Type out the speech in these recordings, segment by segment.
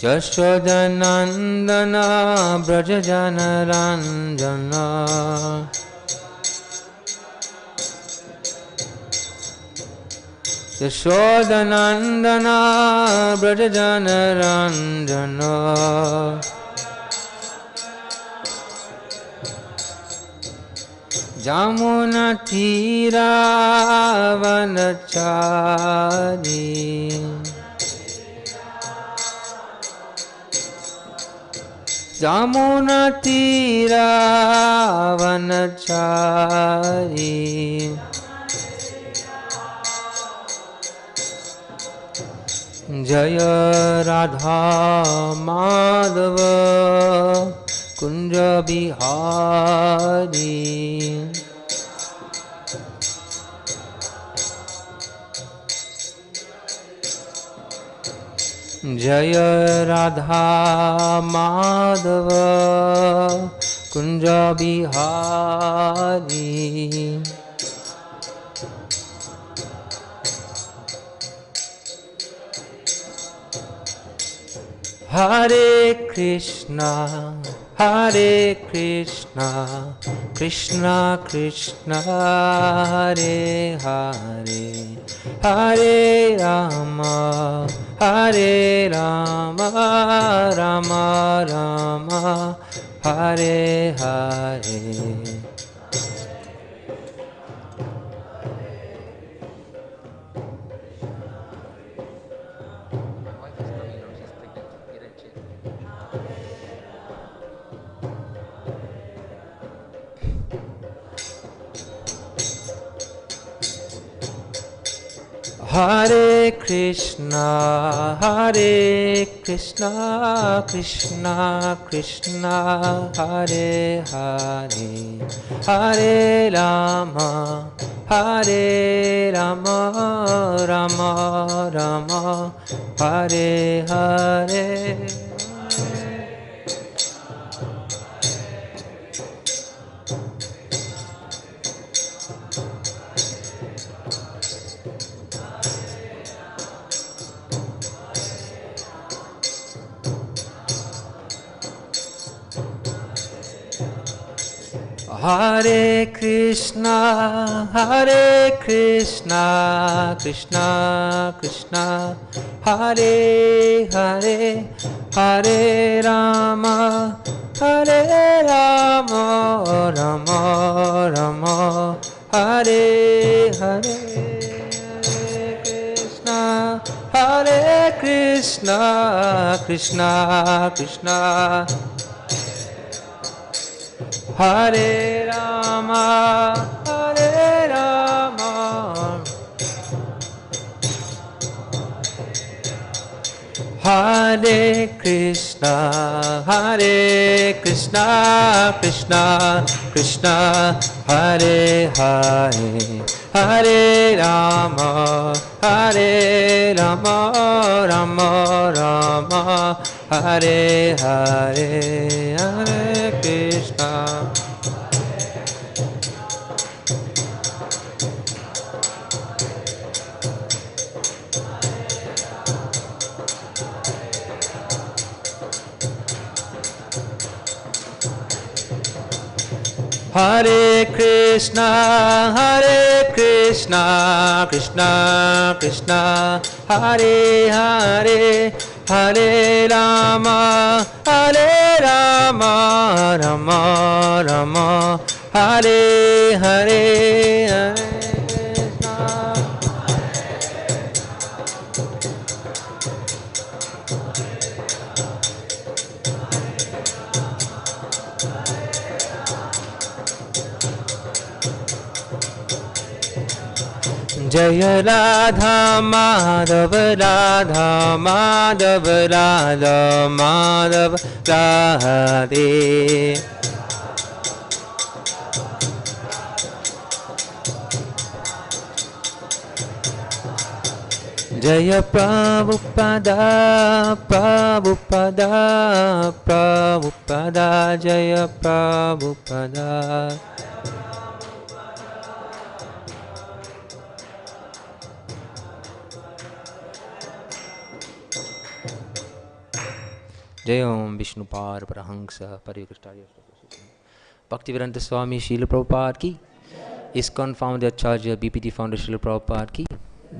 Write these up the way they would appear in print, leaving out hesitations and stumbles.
Yashodanandana Brajajanaranjana Yashodanandana Brajajanaranjana Jamunatiravanachari Jamunatiravanachari Jaya Radha Madhava Kunja Bihari Jaya Radha Madhava Kunja Bihari Hare Krishna Krishna Krishna Hare Hare Hare Rama Rama Rama Hare Hare Hare Krishna Krishna Krishna Hare Hare Hare Rama Rama Rama Hare Hare Hare Krishna Krishna Krishna Hare Hare Hare Rama Rama Rama Hare Hare Hare Krishna Krishna Krishna Hare Rama Hare Krishna Krishna Krishna Hare Hare Hare Rama Rama Rama Hare Hare Hare Krishna Hare Krishna Krishna Krishna Hare Hare Hare Rama Rama Rama Hare Hare Hare Jaya Radha Madhava Radha Madhava Radha Madhava Radhe Jaya Prabhupada, Prabhupada, Prabhupada, Jaya Prabhupada. Jai Om Vishnupad Parahangsa Pariksit Bhaktivedanta Swami Srila Prabhupada ki. ISKCON founder Acharya BPT founder Srila Prabhupada ki.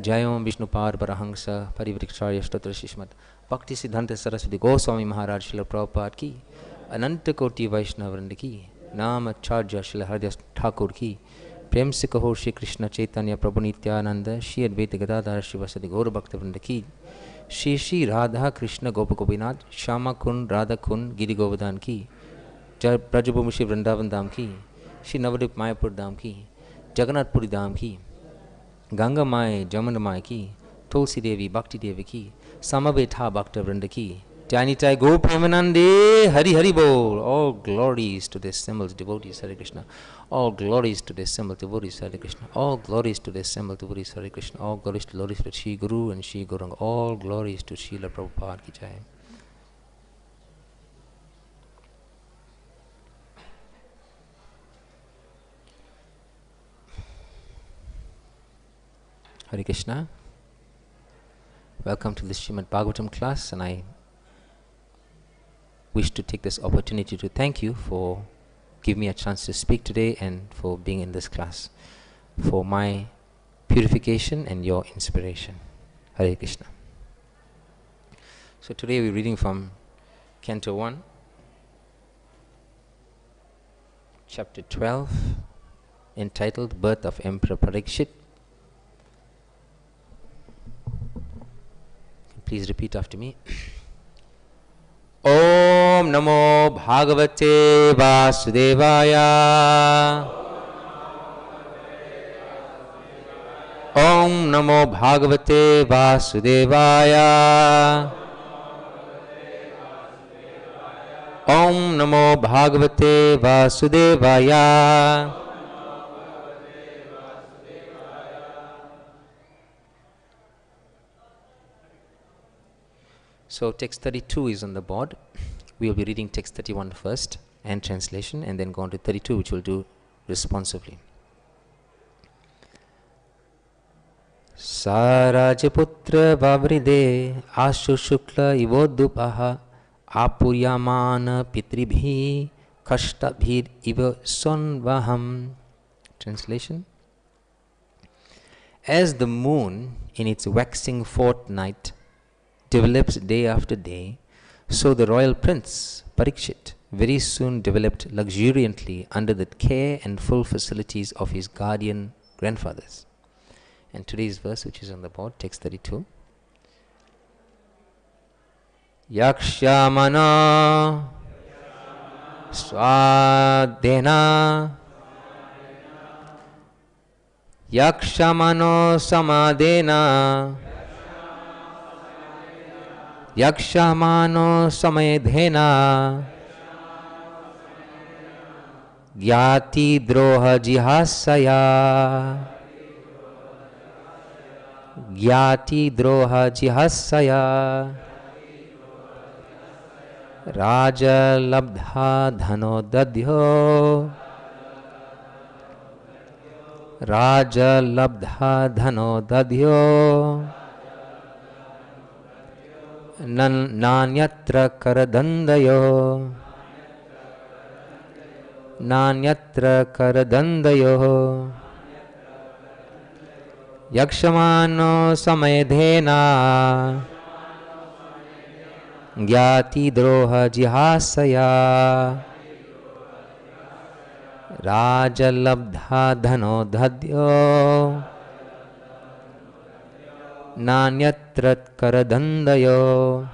Jai Om Vishnupad Parahangsa Pariksit Srimad Bhakti Siddhanta Saraswati Goswami Maharaja Srila Prabhupada ki. Ananta Koti Vaishnava Vrinda ki. Naam Acharya Srila Haridas Thakur ki. Prem se kaho Shri Krishna Chaitanya Prabhu Nityananda Shri Advaita Gadadhara Shivasati Gaura Bhakta Vrinda ki. Shri Shri Radha Krishna Gopa Gopinath Shama Kun Radha Kun Giri Govardhan ki. Brajabhumi Shri Vrindavan Dham ki. Shri Navadvip Mayapur Dham ki. Jagannath Puri Dham ki. Ganga Mai Jamuna Mai ki. Tulsi Devi Bhakti Devi ki. Samaveta Bhakta Vrinda ki. Janitai Go Premanande Hari Hari Bol. All glories to the assembled devotees Hare Krishna. All glories to the assembled devotees Hare Krishna. All glories to the assembled devotees Hare Krishna. All glories to Shri Guru and Shri Gauranga. All glories to Srila Prabhupada ki jai. Hare Krishna. Welcome to the Srimad Bhagavatam class, and I wish to take this opportunity to thank you for giving me a chance to speak today and for being in this class, for my purification and your inspiration. Hare Krishna. So today we're reading from Canto 1, Chapter 12, entitled Birth of Emperor Pariksit. Please repeat after me. Om Namo Bhagavate Vasudevaya. Om Namo Bhagavate Vasudevaya. Om Namo Bhagavate Vasudevaya. So text 32 is on the board. We will be reading text 31 first and translation, and then go on to 32, which we'll do responsively. Sarajaputra Vavride Ashu Shukla Ivodupaha Apuyamana Pitribhi Kashtabhir Iva Sonvaham. Translation. As the moon in its waxing fortnight develops day after day, so the royal prince Pariksit very soon developed luxuriantly under the care and full facilities of his guardian grandfathers. And today's verse, which is on the board, text 32. Yakṣyamāṇo śvamedhena yakṣyamāṇo samadhena yakṣyamāṇo śvamedhena jñāti-droha-jihāsayā jñāti-droha-jihāsayā rājā labdha-dhano dadhyau rājā labdha-dhano dadhyau nānyatra kara-daṇḍayoḥ nānyatra kara-daṇḍayoḥ yakṣyamāṇo śvamedhena jñāti-droha-jihāsayā rājā labdha-dhano dadhyau nānyatra kara-daṇḍayoḥ.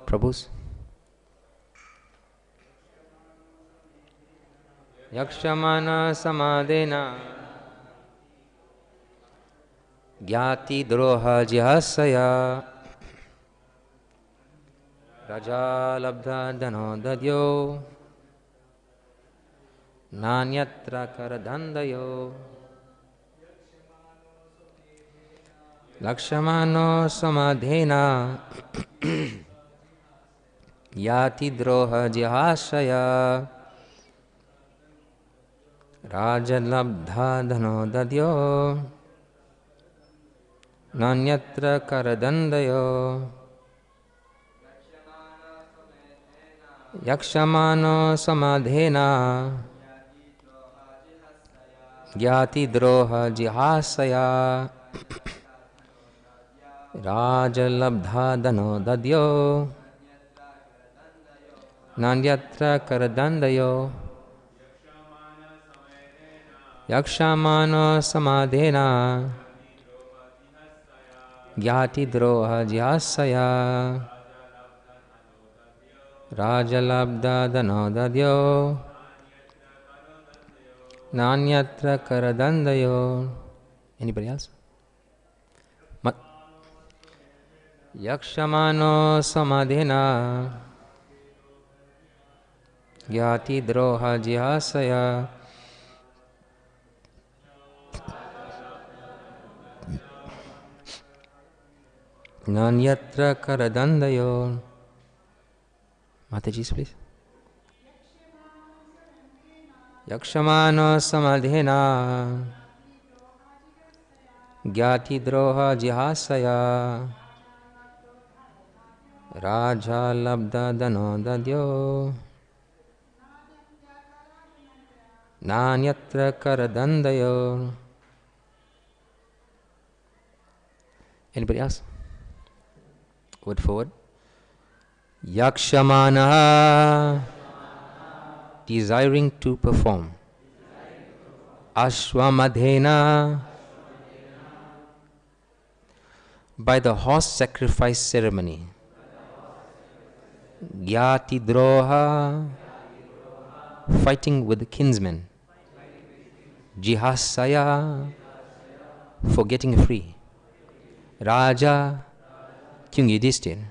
Prabhus. yakṣyamāṇo samadhena jñāti-droha-jihāsayā rājā labdha-dhano dadhyau nānyatra kara-daṇḍayoḥ yakṣyamāṇo śvamedhena jñāti-droha-jihāsayā rājā labdha-dhano dadhyau nānyatra kara-daṇḍayoḥ yakṣyamāṇo śvamedhena jñāti-droha-jihāsayā rājā labdha-dhano dadhyau nānyatra kara-daṇḍayoḥ yakṣyamāṇo śvamedhena jñāti-droha-jihāsayā rājā labdha-dhano dadhyau nānyatra kara-daṇḍayoḥ. Anybody else? yakṣyamāṇo śvamedhena jñāti-droha-jihāsayā nānyatra kara-daṇḍayoḥ. Mataji's, please. yakṣyamāṇo śvamedhena jñāti-droha-jihāsayā rājā labdha-dhano dadhyau nānyatra kara-daṇḍayoḥ. Anybody else? Word for word. yakṣyamāṇaḥ, desiring to perform. aśvamedhena, by the horse sacrifice ceremony. jñāti-droha, fighting with kinsmen. jihāsayā, for getting free. Rājā, King Yudhiṣṭhira.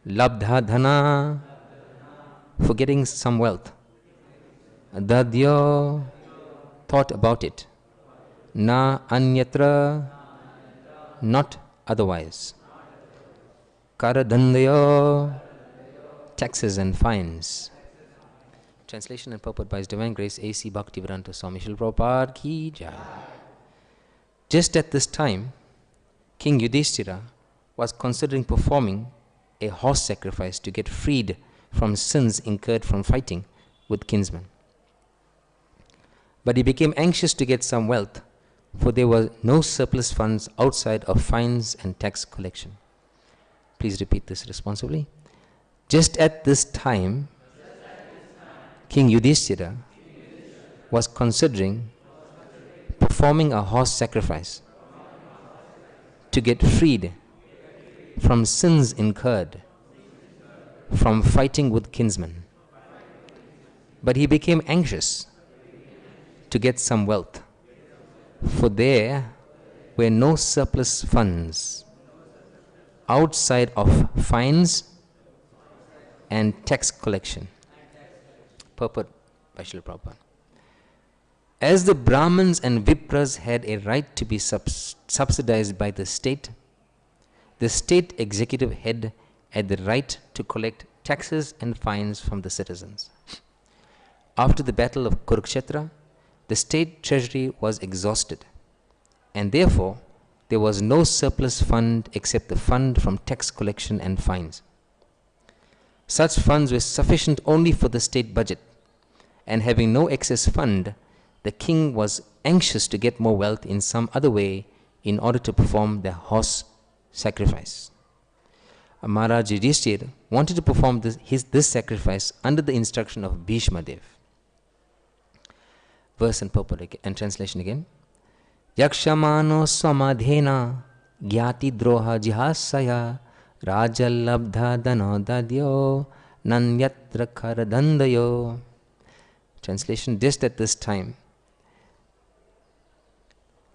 labdha-dhana, for getting some wealth. dadhyau, thought about it. anyatra, not otherwise. kara-daṇḍayoḥ, taxes and fines. Translation and purport by His Divine Grace A.C. Bhaktivedanta Swami Srila Prabhupada ki jai. Just at this time, King Yudhiṣṭhira was considering performing a horse sacrifice to get freed from sins incurred from fighting with kinsmen. But he became anxious to get some wealth, for there were no surplus funds outside of fines and tax collection. Please repeat this responsibly. Just at this time, King Yudhiṣṭhira was considering performing a horse sacrifice to get freed from sins incurred from fighting with kinsmen. But he became anxious to get some wealth, for there were no surplus funds outside of fines and tax collection. Purport by Srila Prabhupada. As the brāhmaṇas and vipras had a right to be subsidized by the state executive head had the right to collect taxes and fines from the citizens. After the Battle of Kurukṣetra, the state treasury was exhausted, and therefore there was no surplus fund except the fund from tax collection and fines. Such funds were sufficient only for the state budget, and having no excess fund, the king was anxious to get more wealth in some other way in order to perform the horse sacrifice. Mahārāja Yudhiṣṭhira wanted to perform this sacrifice under the instruction of Bhīṣmadeva. Verse and purport and translation again. yakṣyamāṇo śvamedhena jñāti-droha-jihāsayā rājā labdha-dhano dadhyau nānyatra kara-daṇḍayoḥ. Translation. Just at this time,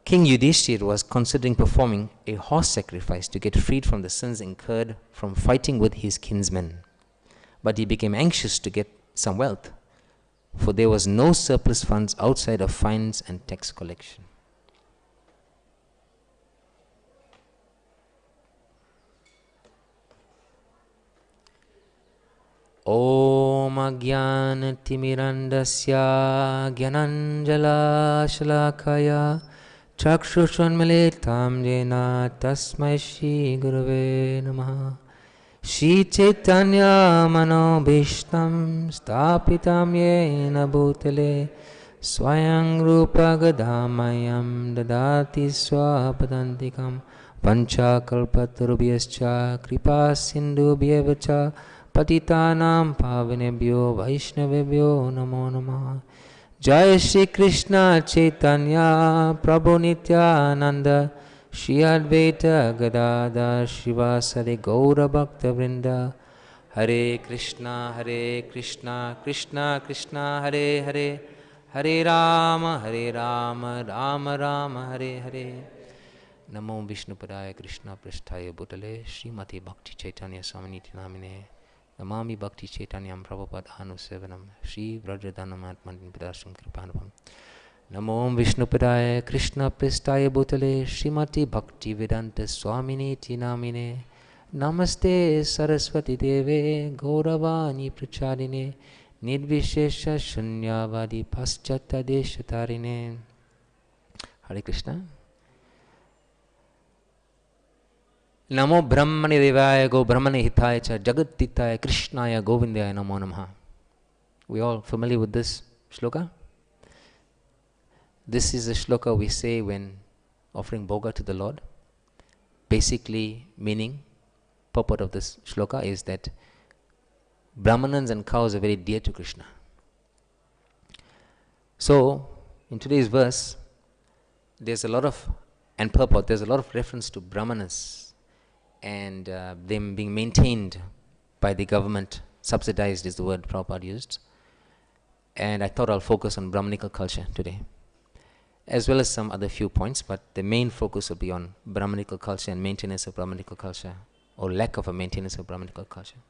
King Yudhiṣṭhira was considering performing a horse sacrifice to get freed from the sins incurred from fighting with his kinsmen. But he became anxious to get some wealth, for there was no surplus funds outside of fines and tax collection. Om Ajnana-timirandasya Gyananjala-shalakaya Chakshushanmilitam Jena Tasmai Shri Gurave Namaha. Shri Chaitanya Manobhishtam Stapitam Yena Bhutale Swayam Rupa Gadamayam Dadati Swapadantikam Panchakalpatarubhyascha Kripa Sindhubhyevacha Patitanam Pavanebhyo Vaishnavebhyo Namo Namaha. Jai Shri Krishna Chaitanya Prabhu Nityananda Shri Advaita Gadadhar Shivasari Gaura Bhakta Vrinda. Hare Krishna Krishna Krishna Hare Hare, Hare Rama Rama Rama Hare Hare. Namo Vishnupadaya Krishna Prasthaya Bhutale Srimati Bhakti Chaitanya Swaminiti Namine Namami Bhakti Chaitanyam Prabhupada Sevanam Shri Vrajadhanam Atmantin Padasham Kripanapam. Namo Vishnupadaya Krishna Prasthaya Bhutale Srimati Bhakti Vedanta Swaminiti Namine Namaste Saraswati Deve Gauravani Prachadine Nirvishesha Shunyavadi Paschata Deshatarine. Hare Krishna. Namo Brahmani Devaya Go Brahmani Hitaya Cha Jagat Titaya Krishnaya Govindaya Namo Namaha. We all familiar with this shloka? This is a shloka we say when offering bhoga to the Lord. Basically meaning, purport of this shloka is that Brahmanas and cows are very dear to Krishna. So, in today's verse, there's a lot of reference to Brahmanas and them being maintained by the government. Subsidized is the word Prabhupada used. And I thought I'll focus on Brahmanical culture today, as well as some other few points, but the main focus will be on Brahmanical culture and maintenance of Brahmanical culture, or lack of a maintenance of Brahmanical culture.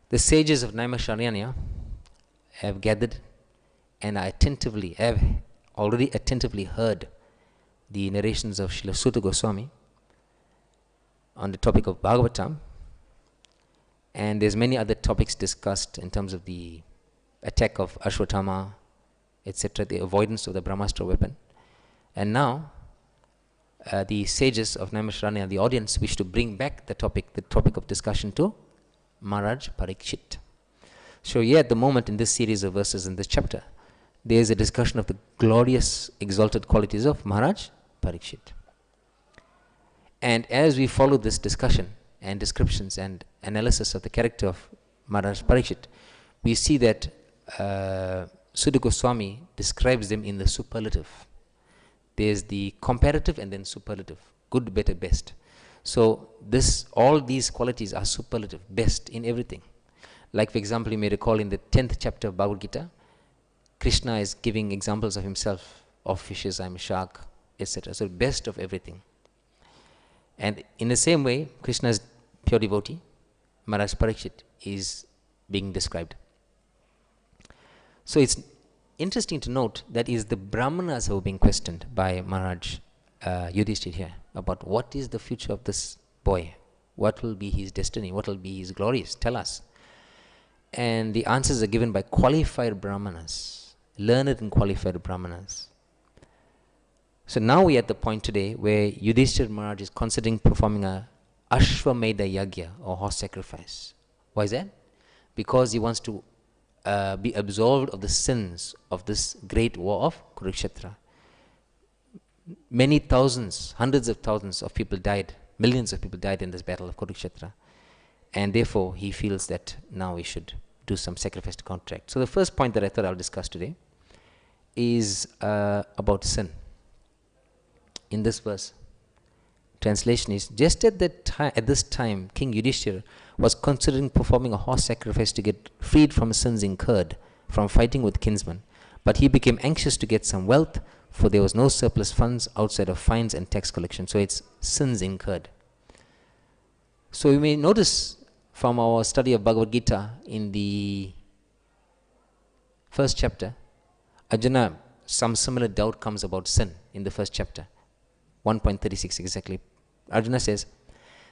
The sages of Naimisharanya have gathered and have already attentively heard the narrations of Srila Sutta Goswami on the topic of Bhagavatam, and there's many other topics discussed in terms of the attack of Ashwatthama, etc., the avoidance of the Brahmastra weapon. And now the sages of Naimisharanya, the audience, wish to bring back the topic of discussion to Mahārāja Pariksit. So here at the moment in this series of verses in this chapter, there is a discussion of the glorious exalted qualities of Mahārāja Pariksit. And as we follow this discussion and descriptions and analysis of the character of Mahārāja Pariksit, we see that Sutta Goswami describes them in the superlative. There's the comparative and then superlative, good, better, best. So all these qualities are superlative, best in everything. Like, for example, you may recall in the 10th chapter of Bhagavad Gita, Krishna is giving examples of himself, of fishes, I'm a shark, etc. So best of everything. And in the same way, Krishna is pure devotee, Mahārāja Pariksit is being described. So it's interesting to note that is the Brahmanas who are being questioned by Mahārāja Yudhiṣṭhira here about what is the future of this boy, what will be his destiny, what will be his glories, tell us. And the answers are given by qualified Brahmanas, learned and qualified Brahmanas. So now we are at the point today where Yudhiṣṭhira Maharaj is considering performing a aśvamedhena yajna, or horse sacrifice. Why is that? Because he wants to be absolved of the sins of this great war of Kurukṣetra. Many thousands, hundreds of thousands of people died, millions of people died in this battle of Kurukṣetra. And therefore he feels that now we should do some sacrifice to counteract. So the first point that I thought I'll discuss today is about sin. In this verse, translation is, just at this time, King Yudhiṣṭhira was considering performing a horse sacrifice to get freed from sins incurred from fighting with kinsmen. But he became anxious to get some wealth, for there was no surplus funds outside of fines and tax collection. So it's sins incurred. So you may notice from our study of Bhagavad Gita in the first chapter, Arjuna, some similar doubt comes about sin in the first chapter. 1.36 exactly. Arjuna says,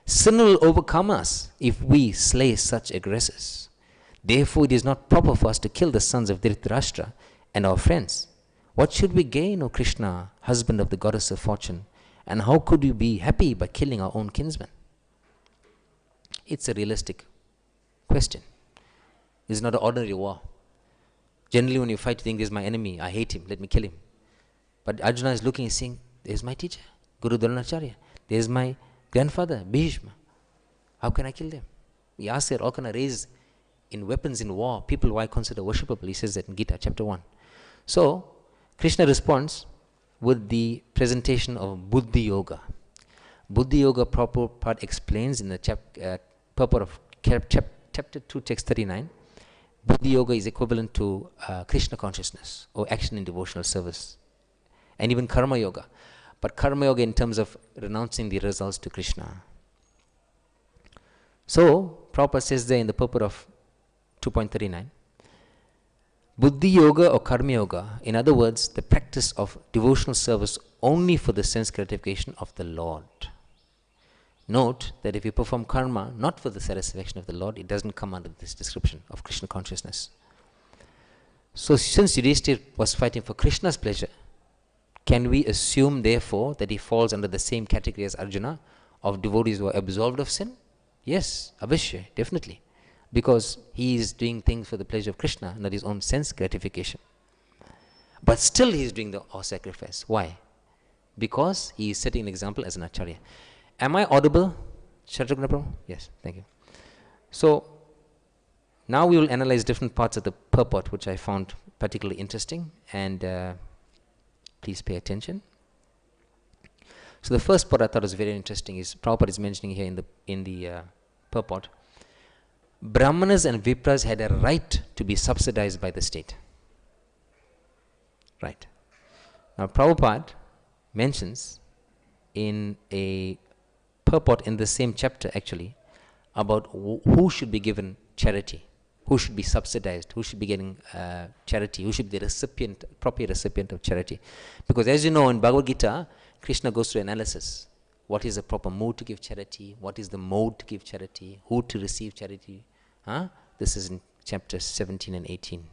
Sin will overcome us if we slay such aggressors. Therefore, it is not proper for us to kill the sons of Dhritarashtra and our friends. What should we gain, O Krishna, husband of the goddess of fortune? And how could we be happy by killing our own kinsmen? It's a realistic question. It's not an ordinary war. Generally, when you fight, you think, this is my enemy, I hate him, let me kill him. But Arjuna is looking and saying, there's my teacher, Guru Dronacharya. There's my grandfather, Bhīṣma. How can I kill them? He asks that, how can I raise in weapons in war people who I consider worshipable? He says that in Gita, chapter 1. So, Krishna responds with the presentation of Buddhi Yoga. Buddhi Yoga Purport explains in the purport of chapter 2, text 39. Buddhi Yoga is equivalent to Krishna consciousness or action in devotional service, and even Karma Yoga. But Karma Yoga in terms of renouncing the results to Krishna. So, Prabhupada says there in the purport of 2.39, Buddhi Yoga or Karma Yoga, in other words, the practice of devotional service only for the sense gratification of the Lord. Note that if you perform karma not for the satisfaction of the Lord, it doesn't come under this description of Krishna consciousness. So, since Yudhiṣṭhira was fighting for Krishna's pleasure, can we assume, therefore, that he falls under the same category as Arjuna of devotees who are absolved of sin? Yes, avashya, definitely. Because he is doing things for the pleasure of Krishna, not his own sense gratification. But still he is doing our sacrifice. Why? Because he is setting an example as an acharya. Am I audible, Shatrugna Prabhu? Yes, thank you. So, now we will analyze different parts of the purport, which I found particularly interesting, and please pay attention. So the first part I thought was very interesting is Prabhupada is mentioning here in the purport, brāhmaṇas and vipras had a right to be subsidized by the state. Right. Now Prabhupada mentions in a purport in the same chapter actually about who should be given charity, who should be subsidized, who should be getting charity, who should be the recipient, proper recipient of charity. Because as you know, in Bhagavad Gita, Krishna goes through analysis. What is the proper mood to give charity? What is the mode to give charity? Who to receive charity? This is in chapters 17 and 18.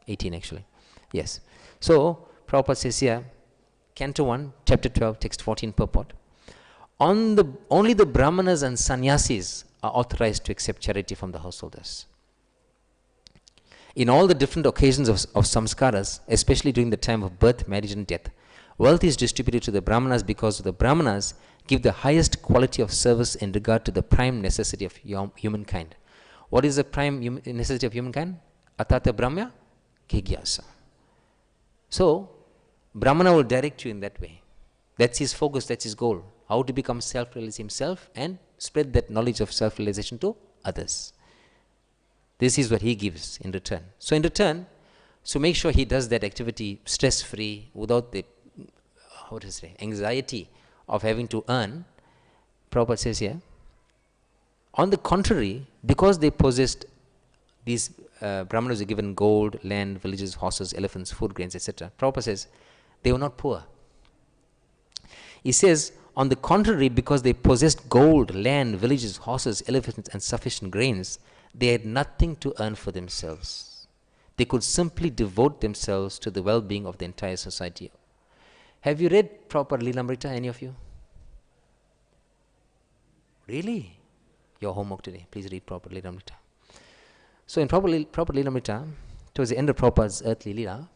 18 actually. Yes. So, Prabhupada says here, Canto 1, chapter 12, text 14 purport. Only the brāhmanas and sannyasis are authorized to accept charity from the householders. In all the different occasions of samskaras, especially during the time of birth, marriage and death, wealth is distributed to the brāhmanas because the brāhmanas give the highest quality of service in regard to the prime necessity of humankind. What is the prime necessity of humankind? Atata brahmya jigyāsa. So, Brahmana will direct you in that way. That's his focus, that's his goal. How to become self-realized himself and spread that knowledge of self-realization to others. This is what he gives in return. So in return, so make sure he does that activity stress-free, without the anxiety of having to earn. Prabhupada says here, on the contrary, because they possessed, these brahmanas were given gold, land, villages, horses, elephants, food grains, etc. Prabhupada says, they were not poor. He says, on the contrary, because they possessed gold, land, villages, horses, elephants, and sufficient grains, they had nothing to earn for themselves. They could simply devote themselves to the well-being of the entire society. Have you read Prabhupada Lilamrita, any of you? Really? Your homework today. Please read Prabhupada Lilamrita. So in Prabhupada Lilamrita, towards the end of Prabhupada's earthly lila,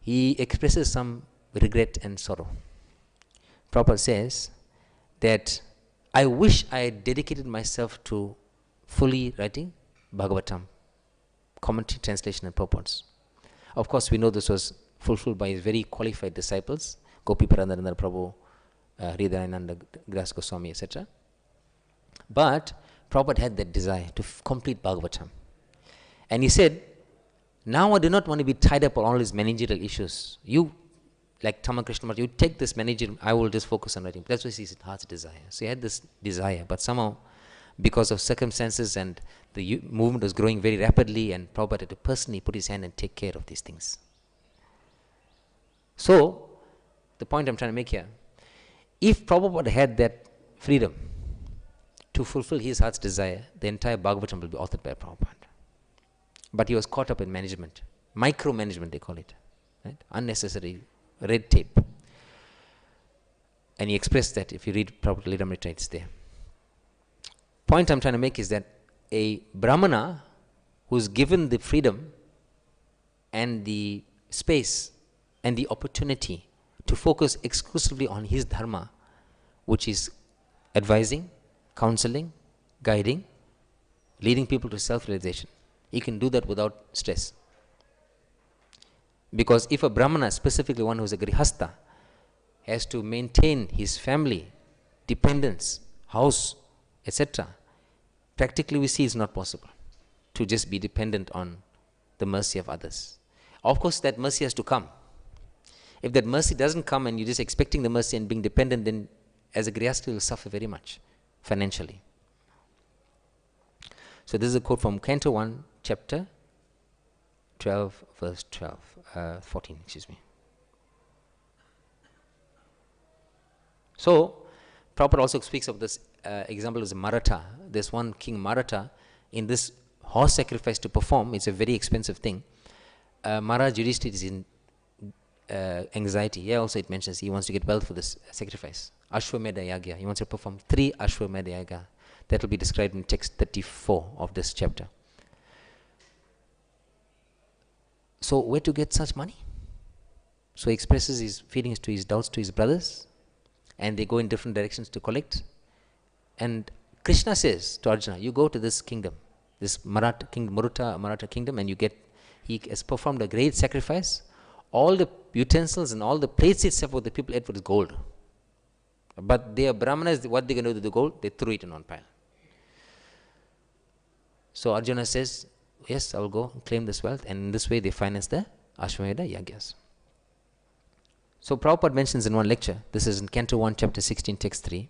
he expresses some regret and sorrow. Prabhupada says that I wish I had dedicated myself to fully writing Bhagavatam, commentary, translation and purports. Of course, we know this was fulfilled by his very qualified disciples, Gopi Parandarana Prabhu, Hridayananda Gras Goswami, etc. But Prabhupada had that desire to complete Bhagavatam. And he said, now I do not want to be tied up on all these managerial issues. You, like Tamakrishna Maharaj, you take this managerial, I will just focus on writing. That's what his heart's desire. So he had this desire, but somehow, because of circumstances and the movement was growing very rapidly, and Prabhupada had to personally put his hand and take care of these things. So, the point I'm trying to make here, if Prabhupada had that freedom, to fulfill his heart's desire, the entire Bhagavatam will be authored by Prabhupada. But he was caught up in management, micromanagement they call it, right? Unnecessary red tape. And he expressed that if you read Prabhupada Lilamrita, it's there. Point I'm trying to make is that a brahmana who's given the freedom and the space and the opportunity to focus exclusively on his dharma, which is advising, counseling, guiding, leading people to self-realization, he can do that without stress. Because if a brahmana, specifically one who's a grihastha, has to maintain his family, dependence, house, etc., practically we see it's not possible to just be dependent on the mercy of others. Of course, that mercy has to come. If that mercy doesn't come and you're just expecting the mercy and being dependent, then as a grihastha, you'll suffer very much financially. So this is a quote from Canto 1, chapter 12, verse 14, excuse me. So, Prabhupada also speaks of this example as Maratha. There's one king Maratha, in this horse sacrifice to perform, it's a very expensive thing. Mahārāja Yudhiṣṭhira is in anxiety. Here also it mentions he wants to get wealth for this sacrifice. Aśvamedhena, he wants to perform 3 aśvamedhena. That will be described in text 34 of this chapter. So where to get such money? So he expresses his feelings to his doubts to his brothers, and they go in different directions to collect. And Krishna says to Arjuna, you go to this kingdom, this Maratha kingdom, and you get, he has performed a great sacrifice. All the utensils and all the plates itself what the people ate was gold. But they are brahmanas, what they can do with the gold? They threw it in one pile. So Arjuna says, yes, I will go and claim this wealth, and in this way they finance the Aśvamedhena yagyas. So Prabhupada mentions in one lecture, this is in Canto 1, chapter 16, text 3,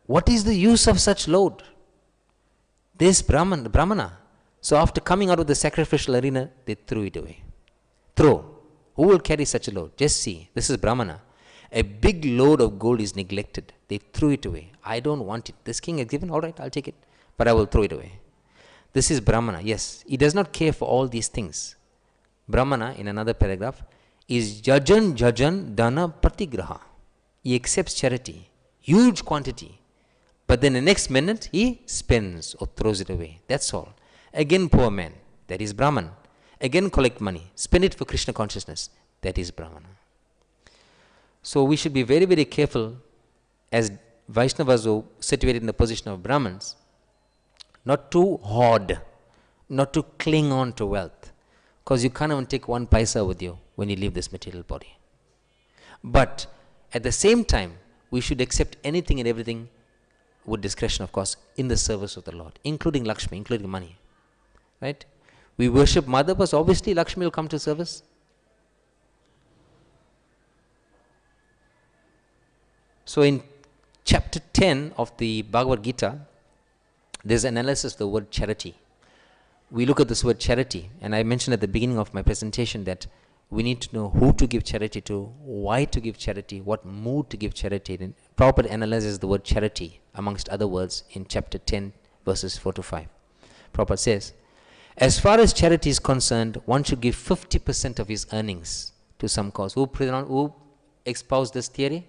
what is the use of such load? This brahmana. So after coming out of the sacrificial arena, they threw it away. Throw. Who will carry such a load? Just see, this is brahmana. A big load of gold is neglected. They threw it away. I don't want it. This king has given, all right, I'll take it, but I will throw it away. This is brahmana. Yes, he does not care for all these things. Brahmana, in another paragraph, is jajan dana patigraha. He accepts charity, huge quantity, but then the next minute he spends or throws it away. That's all. Again, poor man, that is Brahman. Again, collect money, spend it for Krishna consciousness, that is Brahmana. So we should be very, very careful as Vaishnavas who are situated in the position of Brahmins, not to hoard, not to cling on to wealth, because you can't even take 1 paisa with you when you leave this material body. But at the same time, we should accept anything and everything with discretion, of course, in the service of the Lord, including Lakshmi, including money. Right? We worship Mother, but obviously Lakshmi will come to service. So in chapter 10 of the Bhagavad Gita, there's an analysis of the word charity. We look at this word charity, and I mentioned at the beginning of my presentation that we need to know who to give charity to, why to give charity, what mood to give charity in. Prabhupada analyzes the word charity, amongst other words, in chapter 10, verses 4 to 5. Prabhupada says, as far as charity is concerned, one should give 50% of his earnings to some cause. Who espoused this theory?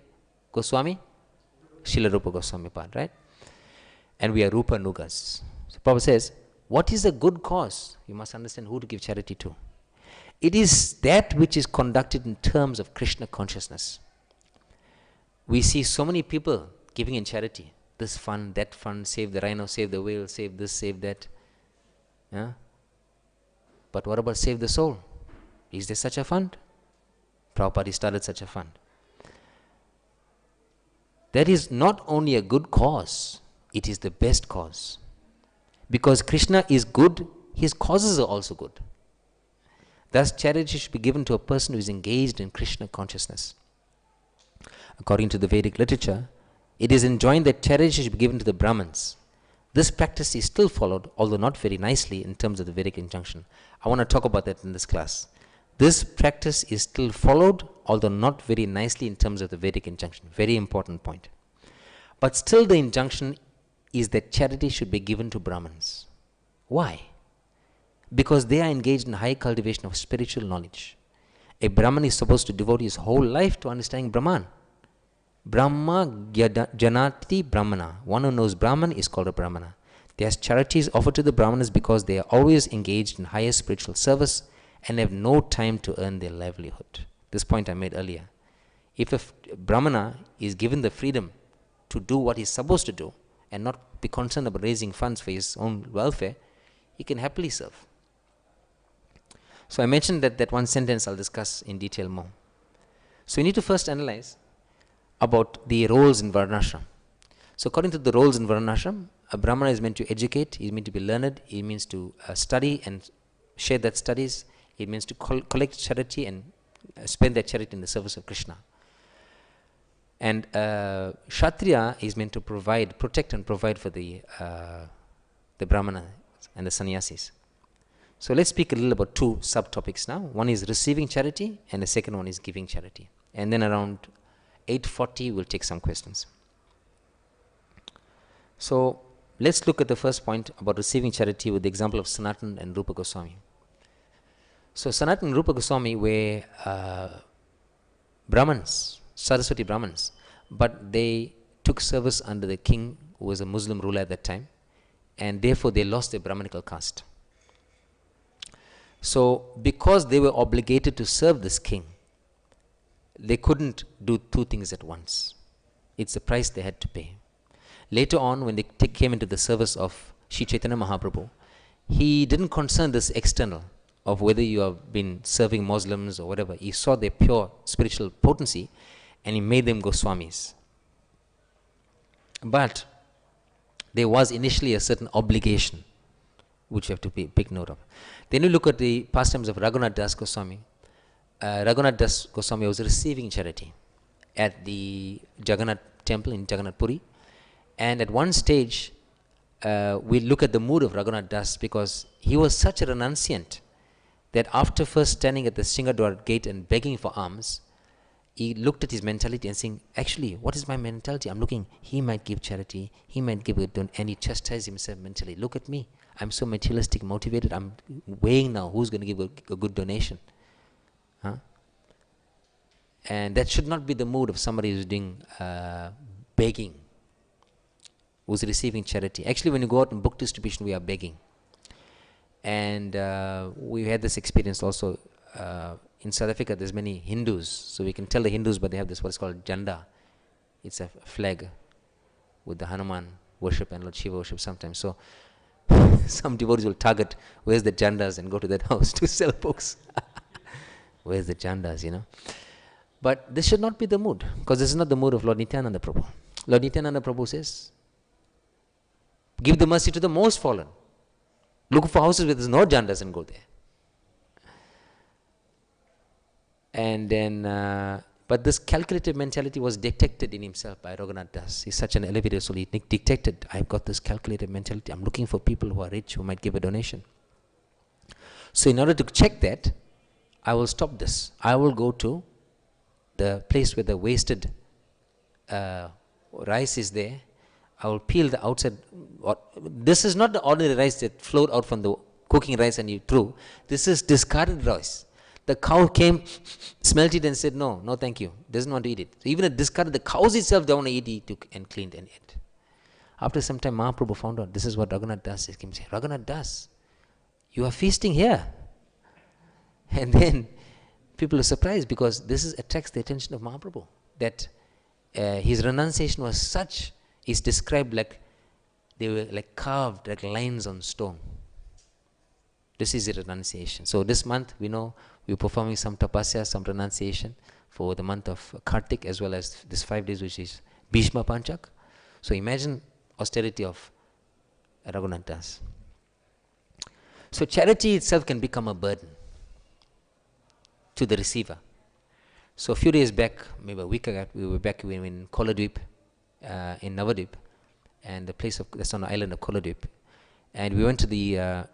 Goswami? Srila Rupa Goswami Pad, right? And we are Rupa Nugas. So Prabhupada says, what is a good cause? You must understand who to give charity to. It is that which is conducted in terms of Krishna consciousness. We see so many people giving in charity. This fund, that fund, save the rhino, save the whale, save this, save that. Yeah? But what about save the soul? Is there such a fund? Prabhupada started such a fund. That is not only a good cause, it is the best cause. Because Krishna is good, his causes are also good. Thus, charity should be given to a person who is engaged in Krishna consciousness. According to the Vedic literature, it is enjoined that charity should be given to the Brahmins. This practice is still followed, although not very nicely in terms of the Vedic injunction. I want to talk about that in this class. This practice is still followed, although not very nicely in terms of the Vedic injunction. Very important point. But still the injunction is that charity should be given to Brahmins. Why? Because they are engaged in high cultivation of spiritual knowledge. A Brahman is supposed to devote his whole life to understanding Brahman. Brahma jñāti Brahmana. One who knows Brahman is called a Brahmana. Their charity is offered to the Brahmanas because they are always engaged in higher spiritual service and have no time to earn their livelihood. This point I made earlier. If a Brahmana is given the freedom to do what he's supposed to do and not be concerned about raising funds for his own welfare, he can happily serve. So I mentioned that one sentence I'll discuss in detail more. So we need to first analyze about the roles in Varnasrama. So according to the roles in Varnasrama, a Brahmana is meant to educate, he is meant to be learned, he means to study and share that studies, he means to collect charity and spend that charity in the service of Krishna. And Kshatriya is meant to provide, protect and provide for the Brahmana and the sannyasis. So let's speak a little about two subtopics now. One is receiving charity and the second one is giving charity. And then around 8:40 we'll take some questions. So let's look at the first point about receiving charity with the example of Sinatran and Rupa Goswami. So Sinatran and Rupa Goswami were Brahmins, Saraswati Brahmins, but they took service under the king who was a Muslim ruler at that time, and therefore they lost their Brahmanical caste. So because they were obligated to serve this king, they couldn't do two things at once. It's the price they had to pay. Later on, when they came into the service of Sri Chaitanya Mahaprabhu, he didn't concern this external of whether you have been serving Muslims or whatever. He saw their pure spiritual potency and he made them Goswamis. But there was initially a certain obligation which you have to take note of. Then you look at the pastimes of Raghunath Das Goswami. Raghunath Das Goswami was receiving charity at the Jagannath temple in Jagannath Puri. And at one stage, we look at the mood of Raghunath Das because he was such a renunciant that after first standing at the Singadwar gate and begging for alms, he looked at his mentality and saying, actually, what is my mentality? I'm looking, he might give charity, he might give a donation, and he chastised himself mentally. Look at me. I'm so materialistic motivated. I'm weighing now who's going to give a good donation. Huh? And that should not be the mood of somebody who's doing begging, who's receiving charity. Actually, when you go out in book distribution, we are begging. And we had this experience also in South Africa. There's many Hindus, so we can tell the Hindus, but they have this what's called janda. It's a flag with the Hanuman worship and Lord Shiva worship sometimes. So some devotees will target where's the jandas and go to that house to sell books. Where's the jandas, you know? But this should not be the mood, because this is not the mood of Lord Nityananda Prabhu. Lord Nityananda Prabhu says, give the mercy to the most fallen. Look for houses where there's no jandas and go there. And then, but this calculative mentality was detected in himself by Raghunath Das. He's such an elevated soul. He detected, I've got this calculative mentality. I'm looking for people who are rich, who might give a donation. So in order to check that, I will stop this. I will go to the place where the wasted rice is there. I will peel the outside. This is not the ordinary rice that flowed out from the cooking rice and you threw. This is discarded rice. The cow came, smelt it and said, no, no thank you. Doesn't want to eat it. So even at discarded, the cows itself don't want to eat it, took and cleaned and ate. After some time, Mahaprabhu found out, this is what Raghunath Das came saying, Raghunath Das, you are feasting here. And then people are surprised because this attracts the attention of Mahaprabhu. That his renunciation was such, is described like they were like carved like lines on stone. This is a renunciation. So this month we know we're performing some tapasya, some renunciation for the month of Kartik, as well as this 5 days which is Bhīṣma Panchak. So imagine austerity of Raghunath Das. So charity itself can become a burden to the receiver. So a few days back, maybe a week ago, we were back in Koladweep, in Navadvip, and the place that's on the island of Koladweep. And we went to the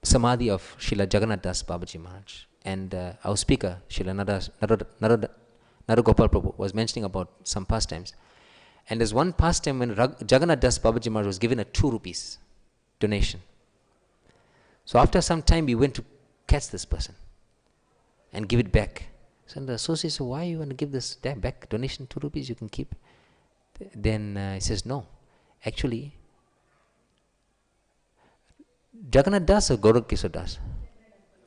Samadhi of Srila Jagannath Das Babaji Maharaj. And our speaker, Srila Naragopal Prabhu, was mentioning about some pastimes. And there's one pastime when Jagannath Das Babaji Maharaj was given a 2 rupees donation. So after some time, we went to catch this person and give it back. So the associate said, why you want to give this back? Donation 2 rupees you can keep. Then he says, no, actually, Jagannath Das or Gaurukishore Das?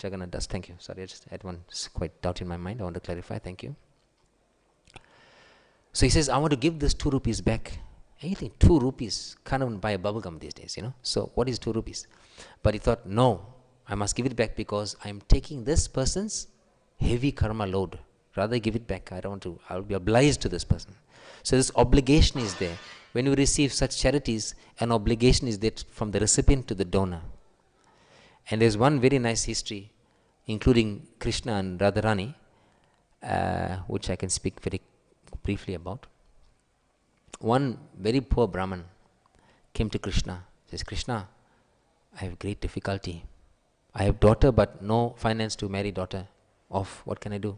Jagannath Das, thank you. Sorry, I just had one quite doubt in my mind. I want to clarify, thank you. So he says, I want to give this 2 rupees back. And you think 2 rupees, can't even buy a bubble gum these days, So what is 2 rupees? But he thought, no, I must give it back because I'm taking this person's heavy karma load. Rather give it back. I don't want to, I'll be obliged to this person. So this obligation is there. When we receive such charities, an obligation is there from the recipient to the donor. And there's one very nice history, including Krishna and Radharani, which I can speak very briefly about. One very poor Brahman came to Krishna, says, Krishna, I have great difficulty. I have daughter but no finance to marry daughter off. What can I do?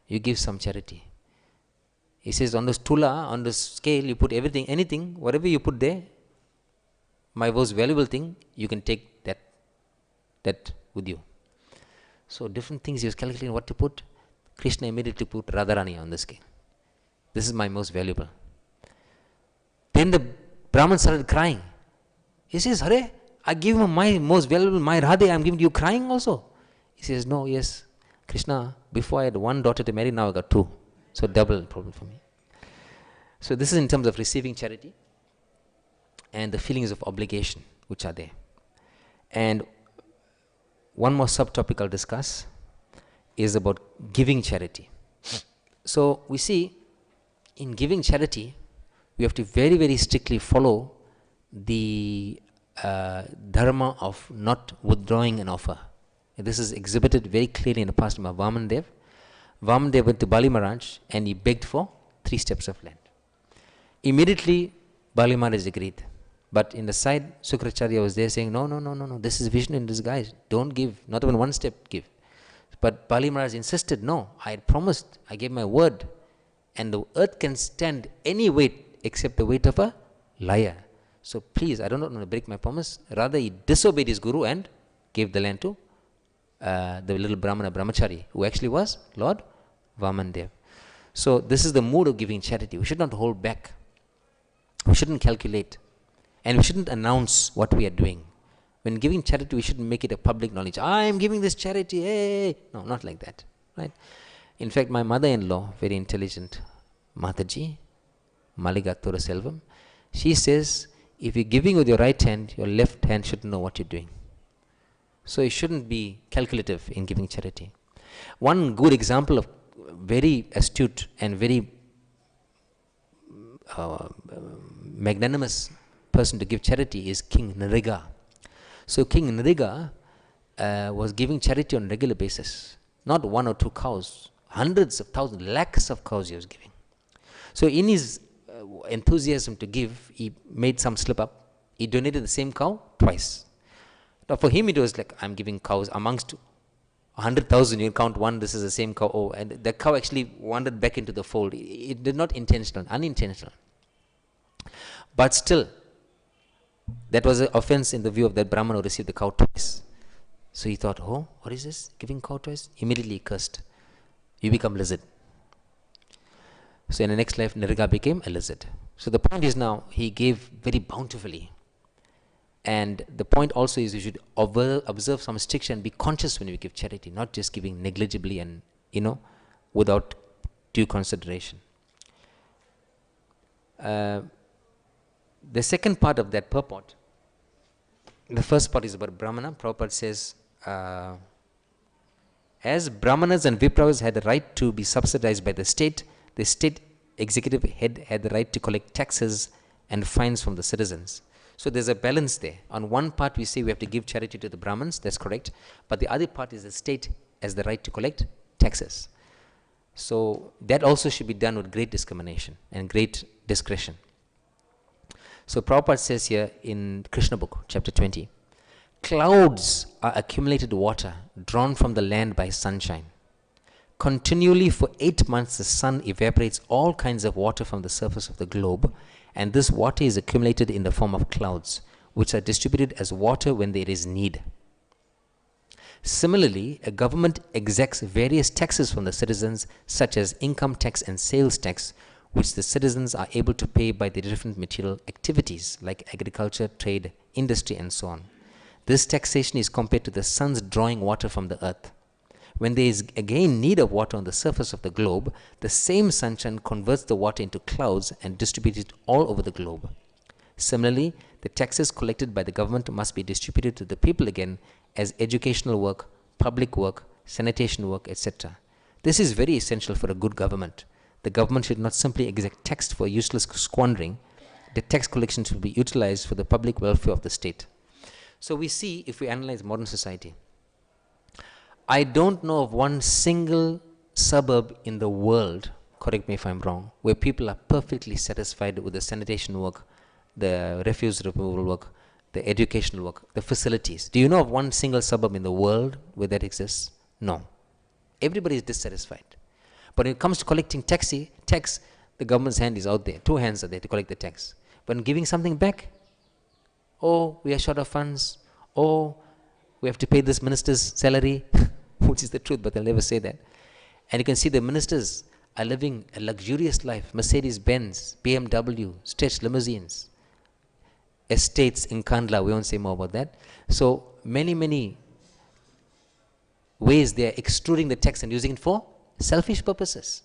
You give some charity. He says, on the stula, on the scale, you put everything, anything, whatever you put there, my most valuable thing, you can take that with you. So different things he was calculating what to put. Krishna immediately put Radharani on the scale. This is my most valuable. Then the Brahman started crying. He says, Hare, I give him my most valuable, my Radhe, I am giving you crying also. He says, no, yes, Krishna, before I had 1 daughter to marry, now I got 2. So double problem for me. So this is in terms of receiving charity and the feelings of obligation which are there. And one more subtopic I'll discuss is about giving charity. So we see in giving charity, we have to very, very strictly follow the dharma of not withdrawing an offer. And this is exhibited very clearly in the pastime of Vāmanadeva. Vāmanadeva went to Bali Maharaj and he begged for 3 steps of land. Immediately, Bali Maharaj agreed. But in the side, Sukracharya was there saying, no, this is Vishnu in disguise. Don't give, not even 1 step give. But Bali Maharaj insisted, no, I had promised, I gave my word. And the earth can stand any weight except the weight of a liar. So please, I don't want to break my promise. Rather, he disobeyed his guru and gave the land to the little Brahmana Brahmachari, who actually was Lord Vāmanadeva. So this is the mood of giving charity. We should not hold back. We shouldn't calculate. And we shouldn't announce what we are doing. When giving charity, we shouldn't make it a public knowledge. I am giving this charity, hey! No, not like that. Right? In fact, my mother-in-law, very intelligent, Mataji, Maligattura Selvam, she says, if you're giving with your right hand, your left hand should know what you're doing. So you shouldn't be calculative in giving charity. One good example of very astute and very magnanimous person to give charity is King Nriga. So King Nriga was giving charity on a regular basis. Not 1 or 2 cows, hundreds of thousands, lakhs of cows he was giving. So in his enthusiasm to give, he made some slip up. He donated the same cow twice. Now for him it was like, I'm giving cows amongst 100,000, you count one, this is the same cow. Oh, and the cow actually wandered back into the fold. It did not intentional, unintentional. But still, that was an offense in the view of that Brahman who received the cow twice. So he thought, oh, what is this? Giving cow twice? Immediately he cursed. You become lizard. So in the next life, Nriga became a lizard. So the point is now, he gave very bountifully. And the point also is you should observe some restriction, be conscious when you give charity, not just giving negligibly and, without due consideration. The second part of that purport, the first part is about Brahmana. Prabhupada says, as Brahmanas and vipras had the right to be subsidized by the state executive head had the right to collect taxes and fines from the citizens. So there's a balance there. On one part we say we have to give charity to the Brahmins, that's correct. But the other part is the state has the right to collect taxes. So that also should be done with great discrimination and great discretion. So Prabhupada says here in Krishna book, chapter 20, clouds are accumulated water drawn from the land by sunshine. Continually for 8 months the sun evaporates all kinds of water from the surface of the globe, and this water is accumulated in the form of clouds, which are distributed as water when there is need. Similarly, a government exacts various taxes from the citizens, such as income tax and sales tax, which the citizens are able to pay by the different material activities like agriculture, trade, industry, and so on. This taxation is compared to the sun's drawing water from the earth. When there is again need of water on the surface of the globe, the same sunshine converts the water into clouds and distributes it all over the globe. Similarly, the taxes collected by the government must be distributed to the people again as educational work, public work, sanitation work, etc. This is very essential for a good government. The government should not simply exact tax for useless squandering. The tax collection should be utilized for the public welfare of the state. So we see, if we analyze modern society, I don't know of one single suburb in the world, correct me if I'm wrong, where people are perfectly satisfied with the sanitation work, the refuse removal work, the educational work, the facilities. Do you know of one single suburb in the world where that exists? No. Everybody is dissatisfied. But when it comes to collecting tax, the government's hand is out there. Two hands are there to collect the tax. When giving something back, oh, we are short of funds. Oh, we have to pay this minister's salary, which is the truth, but they'll never say that. And you can see the ministers are living a luxurious life. Mercedes-Benz, BMW, stretched limousines, estates in Kandla. We won't say more about that. So many ways they are extruding the tax and using it for selfish purposes.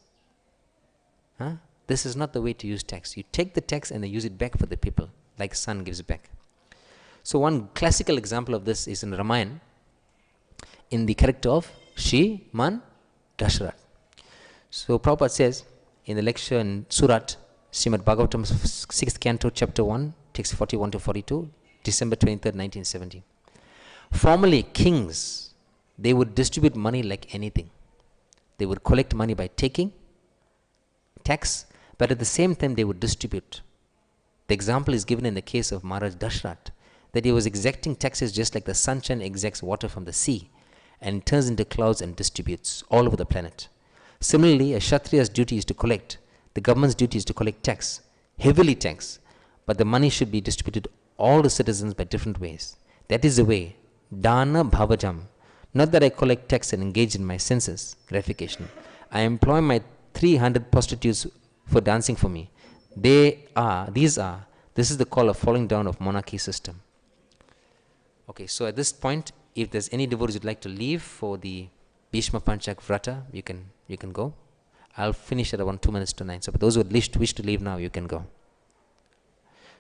This is not the way to use tax. You take the tax and then use it back for the people, like sun gives back. So one classical example of this is in Ramayana, in the character of Srimad Dasharatha. So Prabhupada says in the lecture in Surat, Srimad Bhagavatam 6th Canto, Chapter 1, text 41 to 42, December 23rd, 1970. Formerly kings, they would distribute money like anything. They would collect money by taking tax, but at the same time they would distribute. The example is given in the case of Mahārāja Yudhiṣṭhira, that he was exacting taxes just like the sunshine exacts water from the sea and turns into clouds and distributes all over the planet. Similarly, a Kshatriya's duty is to collect, the government's duty is to collect tax, heavily tax, but the money should be distributed to all the citizens by different ways. That is the way, dana bhavajam. Not that I collect tax and engage in my senses gratification. I employ my 300 prostitutes for dancing for me. This is the call of falling down of monarchy system. Okay, so at this point, if there's any devotees you'd like to leave for the Bhīṣma Panchak Vrata, you can go. I'll finish at around 2 minutes to 9. So for those who wish to leave now, you can go.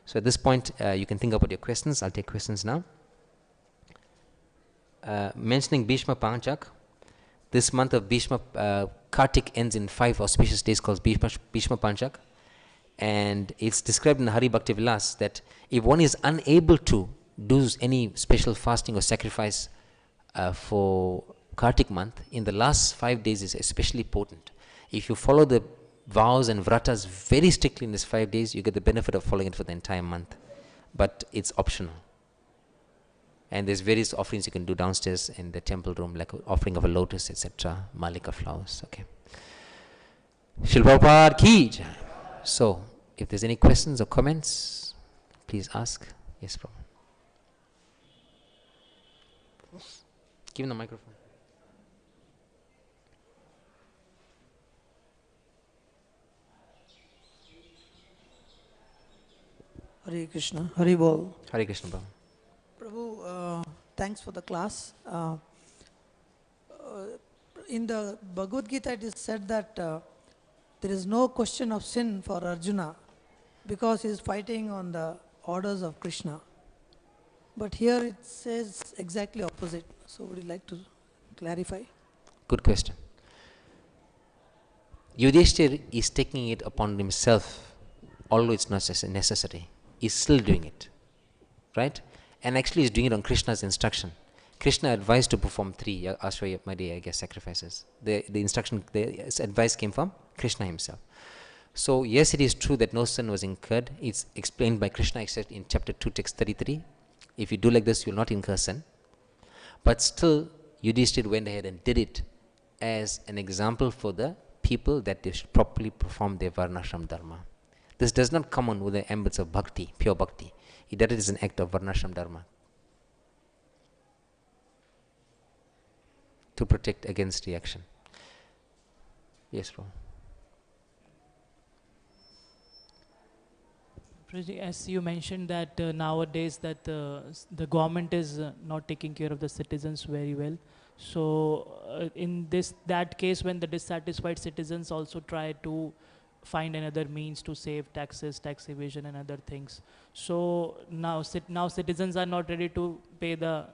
So at this point, you can think about your questions. I'll take questions now. Mentioning Bhīṣma Panchak, this month of Bhīṣma, Kartik ends in 5 auspicious days called Bhīṣma Panchak. And it's described in the Hari Bhakti Vilas that if one is unable to do any special fasting or sacrifice for Kartik month, in the last 5 days is especially potent. If you follow the vows and vratas very strictly in these 5 days, you get the benefit of following it for the entire month. But it's optional. And there's various offerings you can do downstairs in the temple room, like offering of a lotus, etc., malika flowers. Okay. Srila Prabhupada ki jai. So, if there's any questions or comments, please ask. Yes, Prabhupada. Give him the microphone. Hare Krishna, Hare Bol. Hare Krishna, Prabhu. Prabhu, thanks for the class. In the Bhagavad Gita, it is said that there is no question of sin for Arjuna because he is fighting on the orders of Krishna. But here it says exactly opposite. So would you like to clarify? Good question. Yudhiṣṭhira is taking it upon himself, although it's not necessary. He's still doing it. Right? And actually he's doing it on Krishna's instruction. Krishna advised to perform 3 aśvamedhena, sacrifices. The advice came from Krishna himself. So yes, it is true that no sin was incurred. It's explained by Krishna except in chapter 2, text 33. If you do like this, you will not incur sin. But still, Yudhiṣṭhira went ahead and did it as an example for the people that they should properly perform their Varnasrama dharma. This does not come on with the ambits of bhakti, pure bhakti. That is an act of Varnasrama dharma to protect against reaction. Yes, Rupa. As you mentioned that nowadays that the government is not taking care of the citizens very well. So in that case, when the dissatisfied citizens also try to find another means to save taxes, tax evasion and other things. So now citizens are not ready to pay the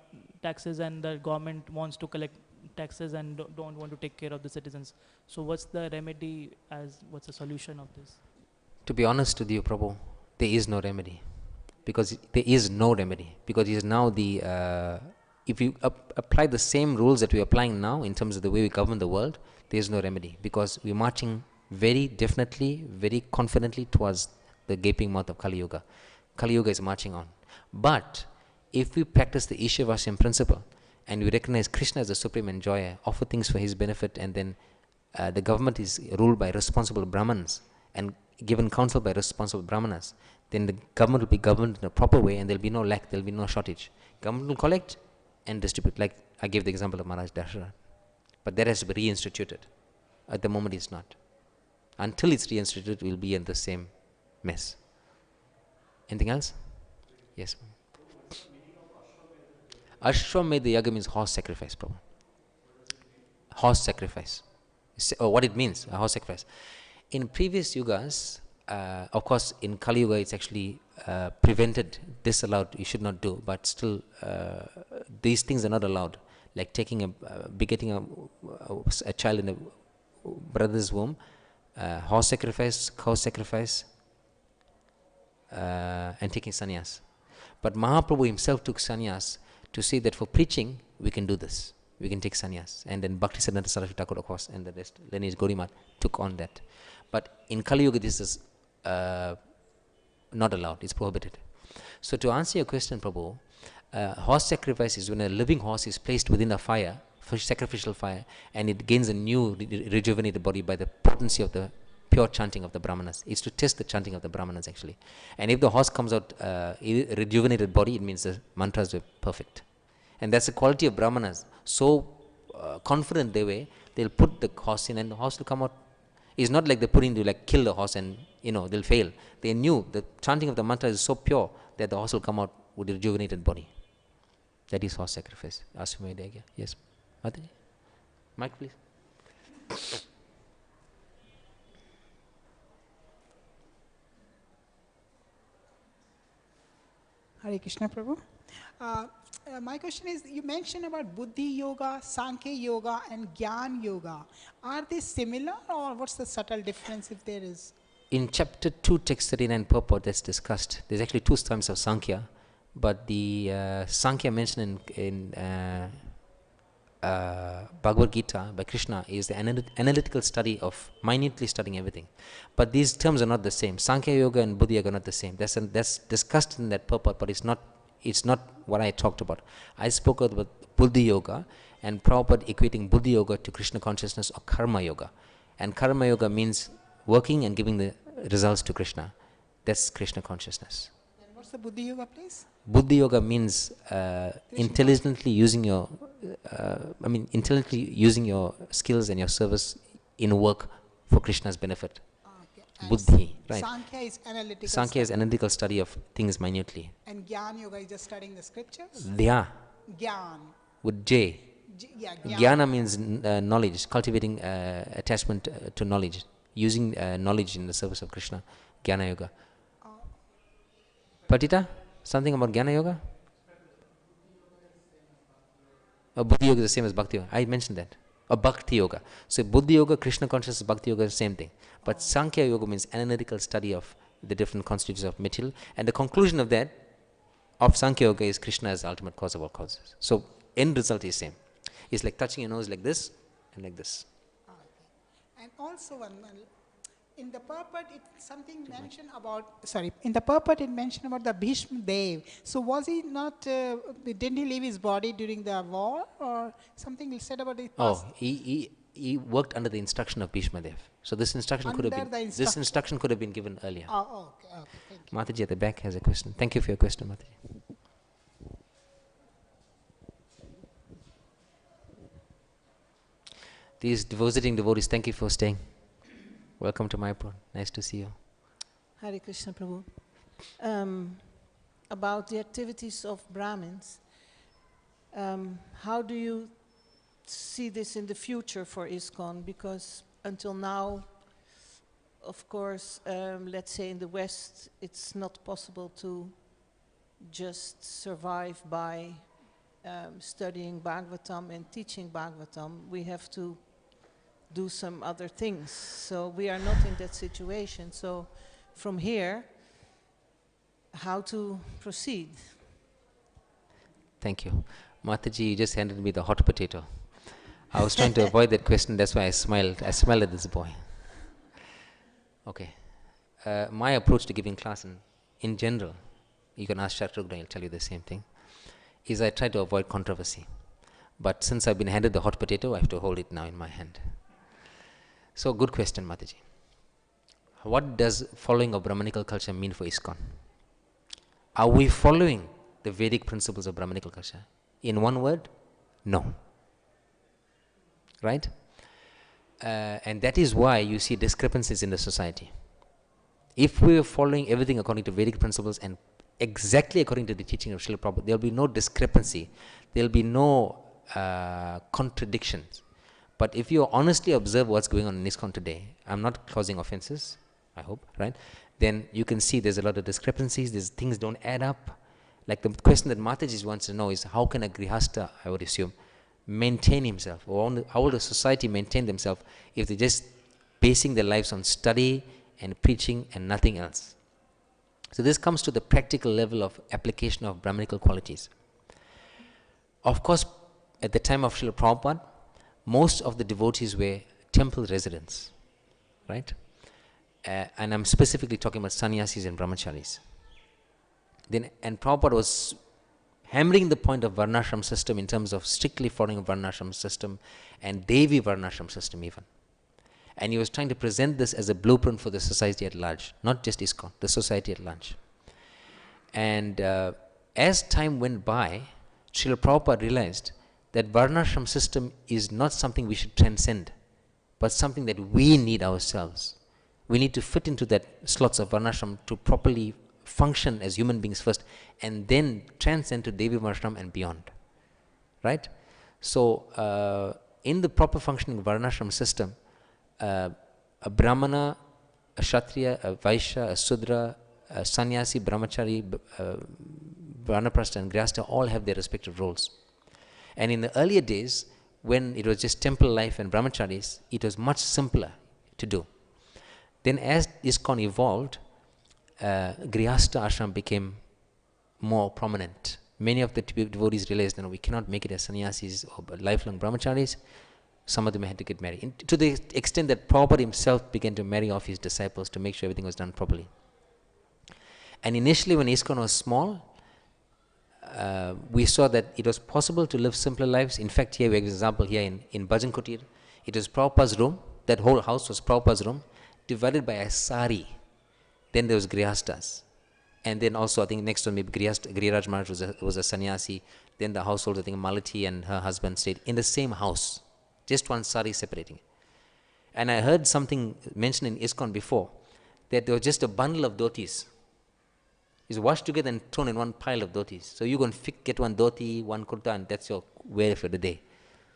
taxes and the government wants to collect taxes and don't want to take care of the citizens. So what's the remedy, what's the solution of this? To be honest with you, Prabhu, there is no remedy. Because there is no remedy. Because it is now if you apply the same rules that we are applying now in terms of the way we govern the world, there is no remedy. Because we are marching very definitely, very confidently towards the gaping mouth of Kali Yuga. Kali Yuga is marching on. But if we practice the Ishvarasyam principle and we recognize Krishna as the supreme enjoyer, offer things for his benefit, and then the government is ruled by responsible brāhmaṇas and given counsel by responsible brāhmaṇas, then the government will be governed in a proper way and there will be no lack, there will be no shortage. Government will collect and distribute, like I gave the example of Mahārāja Yudhiṣṭhira. But that has to be reinstituted. At the moment it's not. Until it's reinstituted, we'll be in the same mess. Anything else? Yes. Aśvamedhena means horse sacrifice, Prabhu. Horse sacrifice. What it means, a horse sacrifice. In previous yugas, of course, in Kali Yuga, it's actually prevented, disallowed, you should not do, but still, these things are not allowed. Like begetting a child in a brother's womb, horse sacrifice, cow sacrifice, and taking sannyas. But Mahaprabhu himself took sannyas to say that for preaching, we can do this. We can take sannyas. And then Bhaktisiddhanta Saraswati Thakur, of course, and the rest, lineage Gaudimat, took on that. But in Kali Yuga, this is not allowed. It's prohibited. So to answer your question, Prabhu, horse sacrifice is when a living horse is placed within a fire, sacrificial fire, and it gains a new rejuvenated body by the potency of the pure chanting of the brāhmaṇas. It's to test the chanting of the brāhmaṇas actually. And if the horse comes out rejuvenated body, it means the mantras were perfect. And that's the quality of brāhmaṇas. So confident they were, they'll put the horse in and the horse will come out. It's not like they're putting to like kill the horse and they'll fail. They knew the chanting of the mantra is so pure that the horse will come out with a rejuvenated body. That is horse sacrifice. Aśvamedhena. Yes. Mataji? Mic, please. Hare Krishna, Prabhu. My question is, you mentioned about Buddhi Yoga, Sankhya Yoga and Jnana Yoga. Are they similar or what's the subtle difference if there is? In chapter 2, text 39 purport that's discussed, there's actually two terms of Sankhya, but the Sankhya mentioned in Bhagavad Gita by Krishna is the analytical study of minutely studying everything. But these terms are not the same. Sankhya Yoga and Buddhi Yoga are not the same. That's discussed in that purport, but it's not what I talked about. I spoke about Buddhi Yoga and Prabhupada equating Buddhi Yoga to Krishna consciousness or Karma Yoga. And Karma Yoga means working and giving the results to Krishna. That's Krishna consciousness. And what's the Buddhi Yoga, please? Buddhi Yoga means intelligently using your skills and your service in work for Krishna's benefit. Buddhi, right? Sankhya is analytical. Sankhya is analytical study of things minutely. And Jnana Yoga is just studying the scriptures? Dhya. Jnana. With J. Jnana means knowledge, cultivating attachment to knowledge, using knowledge in the service of Krishna. Jnana Yoga. Patita, something about Jnana Yoga? Buddhi Yoga is the same as Bhakti Yoga. I mentioned that. Or Bhakti Yoga. So Buddhi Yoga, Krishna consciousness, Bhakti Yoga is the same thing. But Sankhya Yoga means analytical study of the different constituents of material. And the conclusion of that, of Sankhya Yoga, is Krishna as the ultimate cause of all causes. So end result is same. It's like touching your nose like this and like this. And also in the purport in the purport it mentioned about the Bhīṣmadeva. So was he not, didn't he leave his body during the war or something he said about it? Oh, he he worked under the instruction of Bhīṣmadeva. So this instruction could have been given earlier. Oh, okay, thank you. Mataji at the back has a question. Thank you for your question, Mataji. These visiting devotees, thank you for staying. Welcome to Mayapur. Nice to see you. Hare Krishna Prabhu. About the activities of Brahmins, how do you see this in the future for ISKCON? Because until now, of course, let's say in the West, it's not possible to just survive by studying Bhagavatam and teaching Bhagavatam. We have to do some other things. So we are not in that situation. So from here, how to proceed? Thank you. Mataji, you just handed me the hot potato. I was trying to avoid that question, that's why I smiled. I smiled at this boy. Okay. My approach to giving class in general, you can ask Shatrugna, he'll tell you the same thing, is I try to avoid controversy. But since I've been handed the hot potato, I have to hold it now in my hand. So, good question, Mataji. What does following of Brahmanical culture mean for ISKCON? Are we following the Vedic principles of Brahmanical culture? In one word, no. Right? And that is why you see discrepancies in the society. If we are following everything according to Vedic principles and exactly according to the teaching of Srila Prabhupada, there will be no discrepancy, there will be no contradictions. But if you honestly observe what's going on in ISKCON today, I'm not causing offenses, I hope, right? Then you can see there's a lot of discrepancies, things don't add up. Like the question that Mataji wants to know is, how can a grihasta, I would assume, maintain himself, or how will the society maintain themselves if they're just basing their lives on study and preaching and nothing else? So this comes to the practical level of application of Brahmanical qualities. Of course, at the time of Srila Prabhupada, most of the devotees were temple residents, right? And I'm specifically talking about sannyasis and brahmacharis. And Prabhupada was hammering the point of Varnasrama system in terms of strictly following a Varnasrama system and Devi Varnasrama system even. And he was trying to present this as a blueprint for the society at large, not just ISKCON, the society at large. And as time went by, Srila Prabhupada realized that Varnasrama system is not something we should transcend, but something that we need ourselves. We need to fit into that slots of Varnasrama to properly function as human beings first, and then transcend to Devi Varnasrama and beyond. Right? So, in the proper functioning Varnasrama system, a Brahmana, a Kshatriya, a Vaishya, a Sudra, a Sannyasi, Brahmachari, Vanaprastha and Grihastha all have their respective roles. And in the earlier days, when it was just temple life and brahmacharis, it was much simpler to do. Then as ISKCON evolved, Grihastha ashram became more prominent. Many of the devotees realized that we cannot make it as sannyasis or lifelong brahmacharis. Some of them had to get married. To the extent that Prabhupada himself began to marry off his disciples to make sure everything was done properly. And initially when ISKCON was small, we saw that it was possible to live simpler lives. In fact, here we have an example here in Bhajan Kutir. It was Prabhupada's room. That whole house was Prabhupada's room, divided by a sari. Then there was Grihastas. And then also, I think next one maybe Giriraj Maharaj was a sannyasi. Then the household, I think Malati and her husband stayed in the same house. Just one sari separating. And I heard something mentioned in ISKCON before, that there was just a bundle of dhotis. It's washed together and thrown in one pile of dhotis. So you can get one dhoti, one kurta, and that's your wear for the day.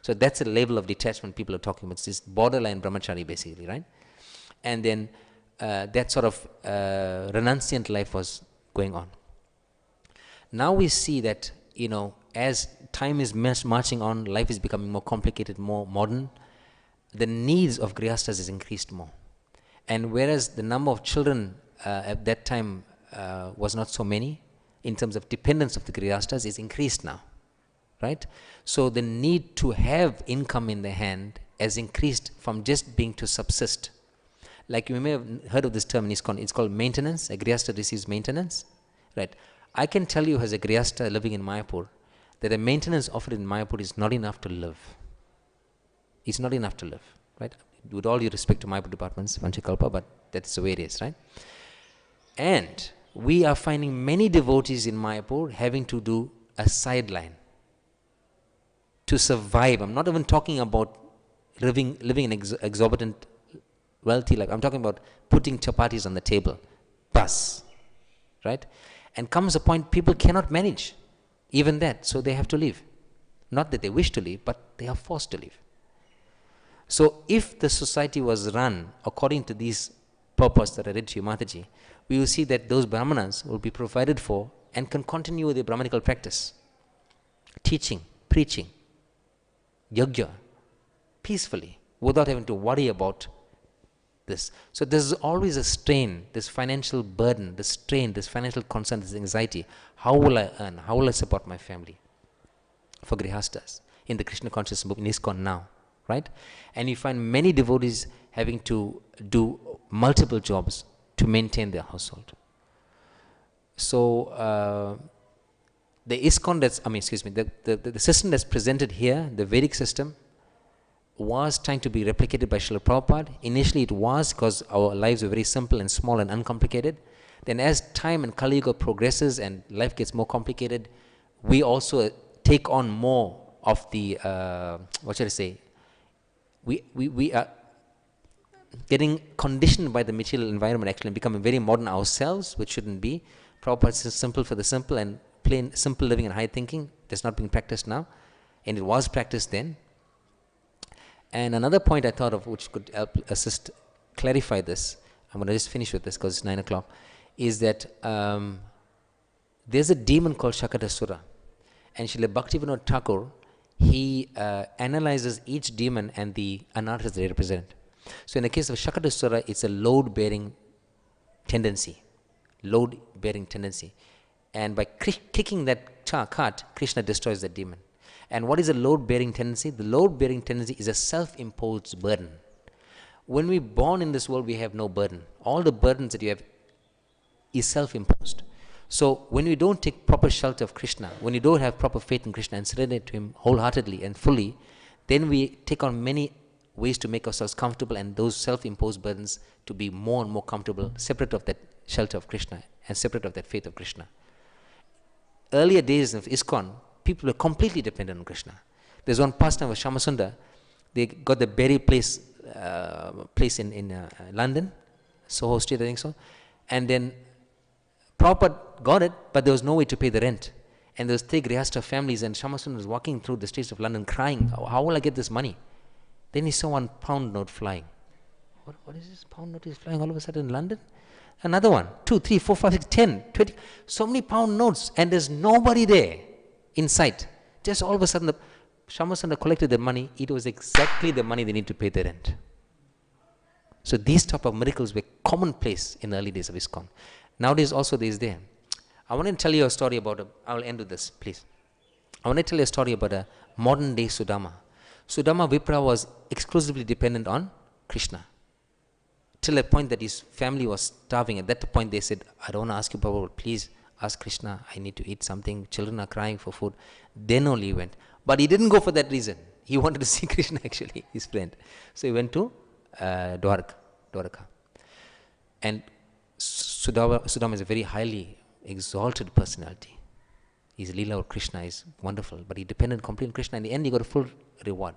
So that's a level of detachment people are talking about. It's this borderline brahmachari basically, right? And then that sort of renunciant life was going on. Now we see that, as time is marching on, life is becoming more complicated, more modern, the needs of grihastas is increased more. And whereas the number of children at that time was not so many, in terms of dependence of the grihastas, is increased now, right? So the need to have income in the hand has increased from just being to subsist. Like you may have heard of this term in ISKCON, it's called maintenance. A grihasta receives maintenance, right? I can tell you as a grihasta living in Mayapur, that the maintenance offered in Mayapur is not enough to live. It's not enough to live, right? With all due respect to my departments, Vanchakalpa, but that's the way it is, right? And we are finding many devotees in Mayapur having to do a sideline to survive. I'm not even talking about living an exorbitant wealthy life. I'm talking about putting chapatis on the table, bus, right? And comes a point people cannot manage even that, so they have to leave. Not that they wish to leave, but they are forced to leave. So if the society was run according to these purports that I read to you, Mataji, we will see that those brahmanas will be provided for and can continue with their brahmanical practice. Teaching, preaching, yajna, peacefully, without having to worry about this. So there's always a strain, this financial burden, this strain, this financial concern, this anxiety. How will I earn? How will I support my family? For grihastas, in the Krishna conscious book, in ISKCON now, right? And you find many devotees having to do multiple jobs to maintain their household. So the ISKCON that's, the system that's presented here, the Vedic system, was trying to be replicated by Srila Prabhupada. Initially it was because our lives were very simple and small and uncomplicated. Then as time and Kali Yuga progresses and life gets more complicated, we also take on more of the, what should I say, we are getting conditioned by the material environment actually and becoming very modern ourselves, which shouldn't be. Prabhupada says simple for the simple, and plain simple living and high thinking that's not being practiced now, and it was practiced then. And another point I thought of which could help assist clarify this, I'm going to just finish with this because it's 9 o'clock, is that there's a demon called Shakatasura, and Srila Bhaktivinoda Thakur, he analyzes each demon and the anyatras they represent. So in the case of Shakatasura, it's a load-bearing tendency. And by kicking that cart, Krishna destroys that demon. And what is a load-bearing tendency? The load-bearing tendency is a self-imposed burden. When we're born in this world, we have no burden. All the burdens that you have is self-imposed. So when we don't take proper shelter of Krishna, when you don't have proper faith in Krishna and surrender to Him wholeheartedly and fully, then we take on many ways to make ourselves comfortable and those self-imposed burdens to be more and more comfortable, separate of that shelter of Krishna and separate of that faith of Krishna. Earlier days of ISKCON, people were completely dependent on Krishna. There's one pastime of Shyamasundar. They got the berry place in London, Soho Street, I think so. And then Prabhupada got it, but there was no way to pay the rent. And there was 3 Grihastha families, and Shyamasundar was walking through the streets of London crying, how will I get this money? Then he saw one pound note flying. What is this pound note is flying all of a sudden in London? Another one, 2, 3, 4, 5, 6, 10, 20. So many pound notes, and there's nobody there in sight. Just all of a sudden, the Shyamasundar collected the money. It was exactly the money they need to pay the rent. So these type of miracles were commonplace in the early days of ISKCON. Nowadays also there is there. I want to tell you a story about, I'll end with this, please. I want to tell you a story about a modern day Sudama. Sudama Vipra was exclusively dependent on Krishna. Till a point that his family was starving. At that point they said, I don't want to ask you, Prabhu, please ask Krishna, I need to eat something. Children are crying for food. Then only he went. But he didn't go for that reason. He wanted to see Krishna actually, his friend. So he went to Dwarka. And Sudama is a very highly exalted personality. His Leela of Krishna is wonderful, but he depended completely on Krishna. In the end, he got a full reward.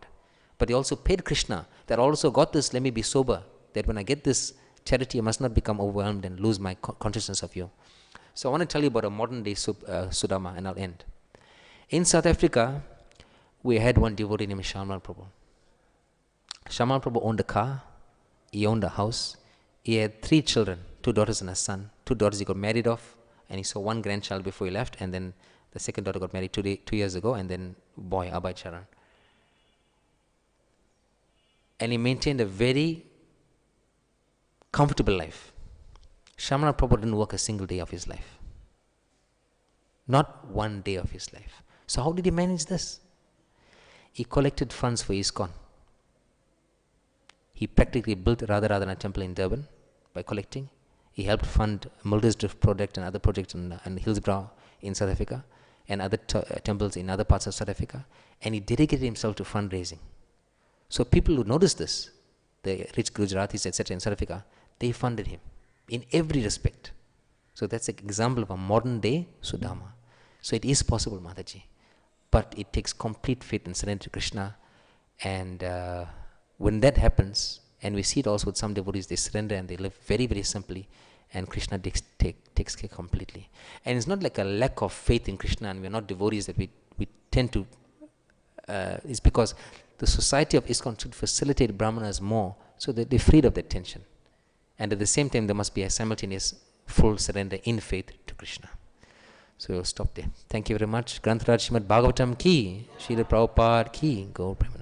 But he also paid Krishna that also got this, let me be sober, that when I get this charity, I must not become overwhelmed and lose my consciousness of you. So I want to tell you about a modern day Sudama, and I'll end. In South Africa, we had one devotee named Shyamal Prabhu. Shyamal Prabhu owned a car, he owned a house, he had 3 children, 2 daughters and a son. 2 daughters he got married off, and he saw 1 grandchild before he left, and then the second daughter got married 2 years ago, and then boy, Abhay Charan. And he maintained a very comfortable life. Shyamal Prabhu didn't work a single day of his life. Not 1 day of his life. So how did he manage this? He collected funds for ISKCON. He practically built Radha-Radhana temple in Durban by collecting. He helped fund Mulder's Drift project and other projects in Hillsborough in South Africa and other temples in other parts of South Africa. And he dedicated himself to fundraising. So people who noticed this, the rich Gujaratis, etc. in South Africa, they funded him in every respect. So that's an example of a modern day Sudama. So it is possible, Mataji. But it takes complete faith and surrender to Krishna. And when that happens, and we see it also with some devotees, they surrender and they live very, very simply, and Krishna takes care completely. And it's not like a lack of faith in Krishna and we're not devotees that we tend to, it's because the society of ISKCON should facilitate brāhmaṇas more so that they're freed of that tension. And at the same time, there must be a simultaneous full surrender in faith to Krishna. So we'll stop there. Thank you very much. Granth Raj Srimad Bhagavatam ki, Srila Prabhupada ki, Gaur Premanand.